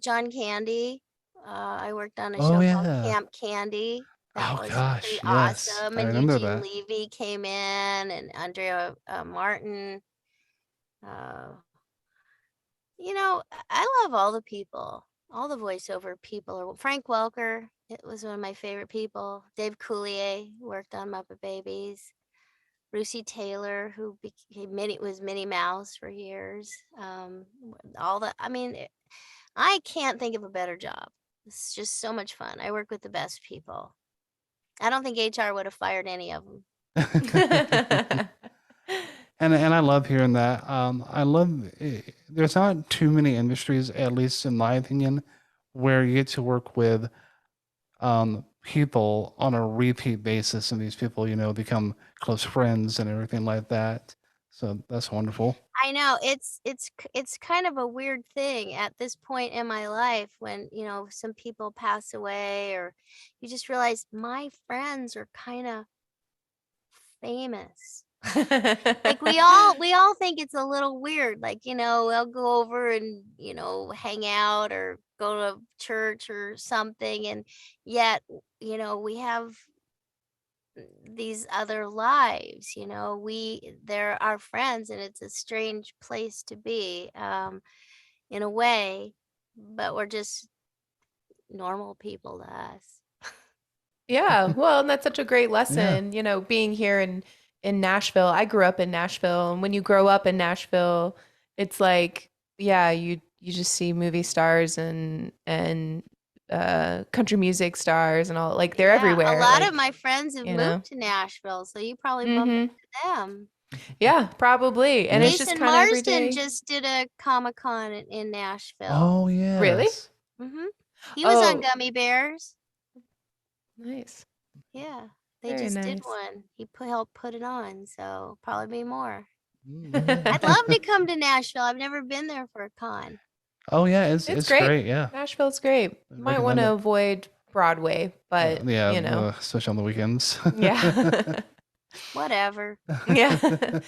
C: John Candy. I worked on a show called Camp Candy. That was pretty awesome. And Eugene Levy came in, and Andrea Martin. I love all the people, all the voiceover people. Frank Welker, it was one of my favorite people. Dave Coulier worked on Muppet Babies. Brucey Taylor, who was Minnie Mouse for years. I can't think of a better job. It's just so much fun. I work with the best people. I don't think HR would have fired any of them.
B: And I love hearing that. There's not too many industries, at least in my opinion, where you get to work with people on a repeat basis, and these people, become close friends and everything like that. So that's wonderful.
C: I know it's kind of a weird thing at this point in my life when, some people pass away, or you just realize my friends are kind of famous. Like we all think it's a little weird, like, we'll go over and, hang out or go to church or something, and yet, we have these other lives. They're our friends, and it's a strange place to be, in a way, but we're just normal people to us.
A: Yeah, well, and that's such a great lesson, being here in Nashville. I grew up in Nashville, and when you grow up in Nashville, it's like, yeah, you just see movie stars and country music stars and all, like they're everywhere.
C: A lot
A: like,
C: of my friends have moved to Nashville, so you probably bumped into them.
A: Yeah, probably. And it's just
C: Jason
A: kind of every
C: Marsden
A: day.
C: just did a Comic-Con in Nashville.
B: Oh, yeah.
A: Really?
C: Mm-hmm. He was on Gummie Bears.
A: Nice.
C: Yeah, they
A: Very
C: just
A: nice.
C: did one. He helped put it on, so probably be more.
B: Mm.
C: I'd love to come to Nashville. I've never been there for a con.
B: Oh, yeah, it's great. Yeah.
A: Nashville's great. Might want to avoid Broadway, but
B: yeah,
A: you know,
B: especially on the weekends.
A: yeah.
C: Whatever.
A: Yeah.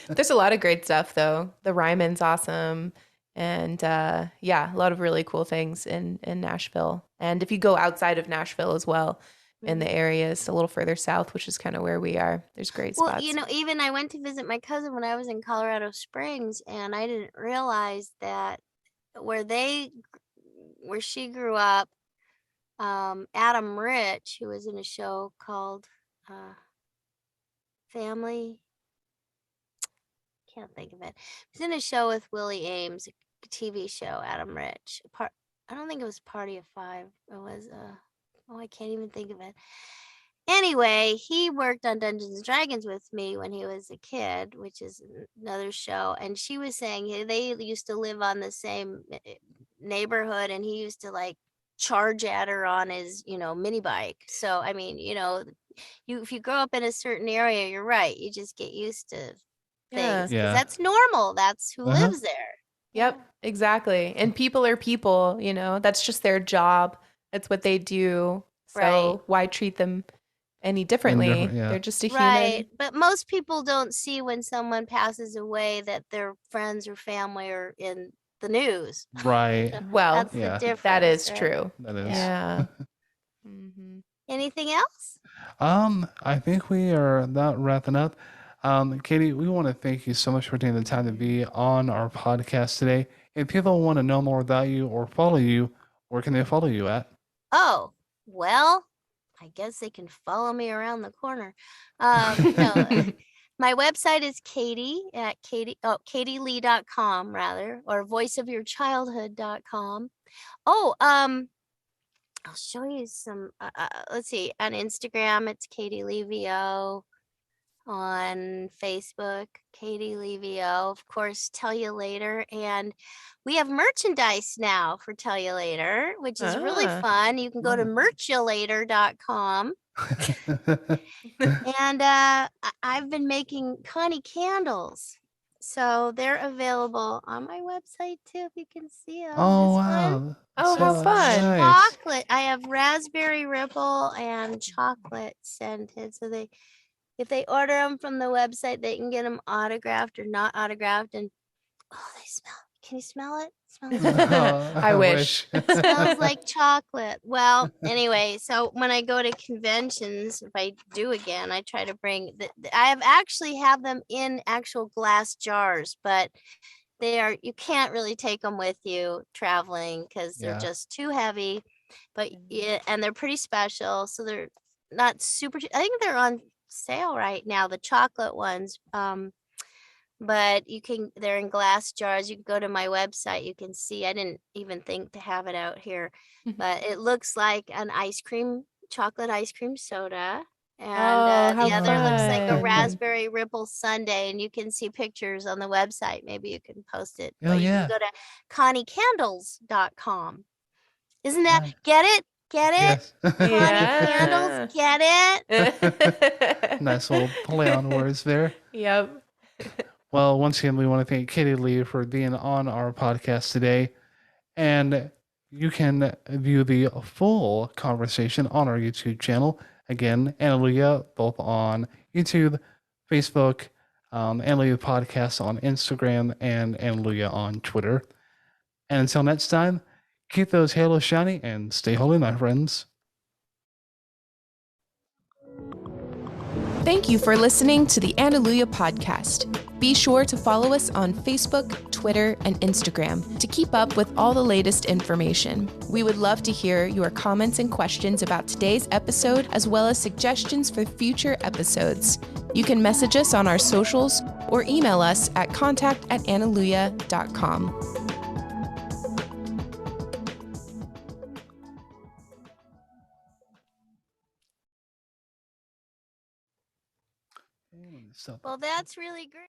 A: There's a lot of great stuff though. The Ryman's awesome. And yeah, a lot of really cool things in Nashville. And if you go outside of Nashville as well, in the areas a little further south, which is kind of where we are, there's great spots.
C: Well, you know, even I went to visit my cousin when I was in Colorado Springs, and I didn't realize that where she grew up, Adam Rich, who was in a show called Family, can't think of it. He's in a show with Willie Ames, a TV show, Adam Rich. I don't think it was Party of Five. It was I can't even think of it. Anyway, he worked on Dungeons and Dragons with me when he was a kid, which is another show. And she was saying they used to live on the same neighborhood, and he used to like charge at her on his, mini bike. So, I mean, if you grow up in a certain area, you're right. You just get used to things.
B: Yeah.
C: That's normal. That's who lives there.
A: Yep, exactly. And people are people, that's just their job. That's what they do. So why treat them any differently? They're just a human.
C: Right. But most people don't see when someone passes away that their friends or family are in the news.
B: Right.
A: Well,
C: that's the difference.
A: That is true.
B: That is.
A: Yeah.
C: Anything else?
B: I think we are about wrapping up. Katie, we want to thank you so much for taking the time to be on our podcast today. If people want to know more about you or follow you, where can they follow you at?
C: Oh, well, I guess they can follow me around the corner. No, my website is Katie at KatieLeigh.com rather, or voiceofyourchildhood.com. Oh, I'll show you some, let's see, on Instagram, it's Katie Leigh VO. On Facebook, Katie Leigh VO, of course, Tell You Later. And we have merchandise now for Tell You Later, which is really fun. You can go to merchulator.com. And I've been making Connie candles. So they're available on my website too, if you can see them.
B: Oh, wow.
A: Oh, how fun.
B: Nice.
C: Chocolate. I have raspberry ripple and chocolate scented. So if they order them from the website, they can get them autographed or not autographed. And they smell. Can you smell it?
A: I wish.
C: It smells like chocolate. Well, anyway, so when I go to conventions, if I do again, I try to bring. I have them in actual glass jars, but you can't really take them with you traveling because they're just too heavy. But and they're pretty special, so they're not super. I think they're on sale right now, the chocolate ones, but they're in glass jars. You can go to my website, you can see. I didn't even think to have it out here, but it looks like an chocolate ice cream soda, and the other looks like a raspberry ripple sundae, and you can see pictures on the website. Maybe you can post it.
B: Oh,
C: you can go to ConnieCandles.com. Isn't that get it? Get it?
B: Yes.
C: Connie Candles, get it?
B: Nice little play on words there.
A: Yep.
B: Well, once again, we want to thank Katie Leigh for being on our podcast today. And you can view the full conversation on our YouTube channel. Again, Analuia, both on YouTube, Facebook, Analuia Podcast on Instagram, and Analuia on Twitter. And until next time, keep those halos shiny and stay holy, my friends.
A: Thank you for listening to the Analuia podcast. Be sure to follow us on Facebook, Twitter, and Instagram to keep up with all the latest information. We would love to hear your comments and questions about today's episode, as well as suggestions for future episodes. You can message us on our socials or email us at contact@analuia.com.
C: Well, that's really great.